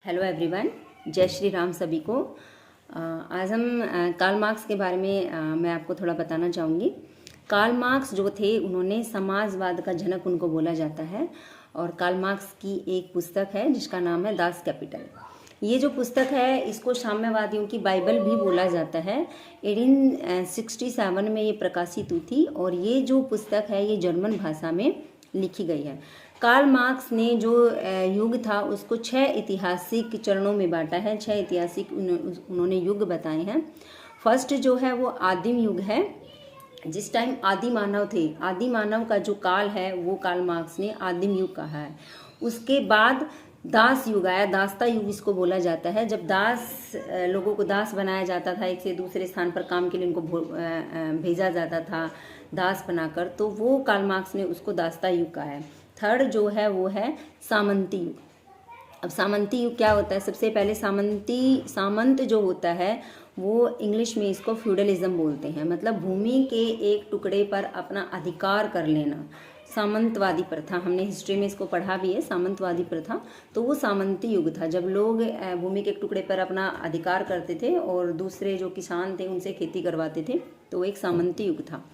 Hello everyone, जय श्री राम सभी को। आज हम कार्ल मार्क्स के बारे में मैं आपको थोड़ा बताना चाहूँगी। कार्ल मार्क्स जो थे उन्होंने समाजवाद का जनक उनको बोला जाता है और कार्ल मार्क्स की एक पुस्तक है जिसका नाम है दास कैपिटल। ये जो पुस्तक है इसको साम्यवादियों की बाइबल भी बोला जाता है। 1867 में ये प्रकाशित हुई थी और ये जो पुस्तक है ये जर्मन भाषा में लिखी गई है। कार्ल मार्क्स ने जो युग था उसको 6 ऐतिहासिक चरणों में बांटा है। 6 ऐतिहासिक उन्होंने युग बताए हैं। फर्स्ट जो है वो आदिम युग है, जिस टाइम आदि मानव थे। आदि मानव का जो काल है वो कार्ल मार्क्स ने आदिम युग कहा है। उसके बाद दास युग आया, दासता युग इसको बोला जाता है। जब लोगों को दास बनाया जाता था, एक से दूसरे स्थान पर काम के लिए उनको भेजा जाता था दास बनाकर, तो वो कार्ल मार्क्स ने उसको दासता युग कहा है। थर्ड जो है वो है सामंती युग। अब सामंती युग क्या होता है? सबसे पहले सामंत जो होता है वो इंग्लिश में इसको फ्यूडलिज्म बोलते हैं, मतलब भूमि के एक टुकड़े पर अपना अधिकार कर लेना। सामंतवादी प्रथा, हमने हिस्ट्री में इसको पढ़ा भी है, सामंतवादी प्रथा। तो वो सामंती युग था जब लोग भूमि के एक टुकड़े पर अपना अधिकार करते थे और दूसरे जो किसान थे उनसे खेती करवाते थे, तो वो एक सामंती युग था।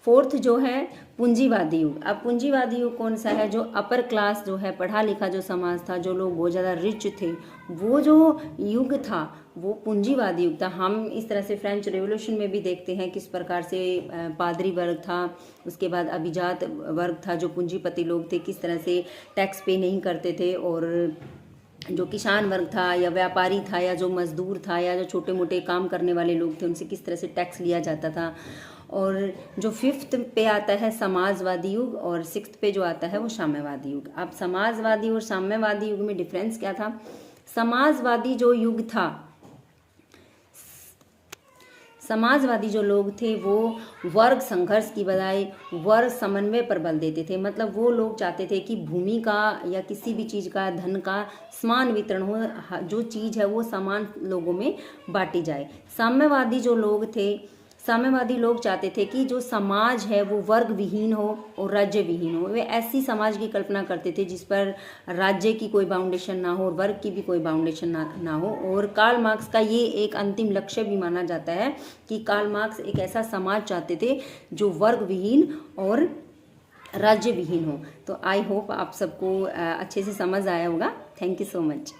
फोर्थ जो है पूंजीवादी युग। अब पूंजीवादी युग कौन सा है? जो अपर क्लास जो है, पढ़ा लिखा जो समाज था, जो लोग बहुत ज़्यादा रिच थे, वो जो युग था वो पूंजीवादी युग था। हम इस तरह से फ्रेंच रेवोल्यूशन में भी देखते हैं किस प्रकार से पादरी वर्ग था, उसके बाद अभिजात वर्ग था, जो पूंजीपति लोग थे, किस तरह से टैक्स पे नहीं करते थे, और जो किसान वर्ग था या व्यापारी था या जो मजदूर था या जो छोटे मोटे काम करने वाले लोग थे उनसे किस तरह से टैक्स लिया जाता था। और जो फिफ्थ पे आता है समाजवादी युग और सिक्स्थ पे जो आता है वो साम्यवादी युग। अब समाजवादी और साम्यवादी युग में डिफरेंस क्या था? समाजवादी जो युग था, समाजवादी जो लोग थे वो वर्ग संघर्ष की बजाय वर्ग समन्वय पर बल देते थे। मतलब वो लोग चाहते थे कि भूमि का या किसी भी चीज़ का, धन का समान वितरण हो, जो चीज़ है वो समान लोगों में बांटी जाए। साम्यवादी लोग चाहते थे कि जो समाज है वो वर्ग विहीन हो और राज्य विहीन हो। वे ऐसी समाज की कल्पना करते थे जिस पर राज्य की कोई बाउंडेशन ना हो और वर्ग की भी कोई बाउंडेशन ना हो। और कार्ल मार्क्स का ये एक अंतिम लक्ष्य भी माना जाता है कि कार्ल मार्क्स एक ऐसा समाज चाहते थे जो वर्ग विहीन और राज्य विहीन हो। तो आई होप आप सबको अच्छे से समझ आया होगा। Thank you so much.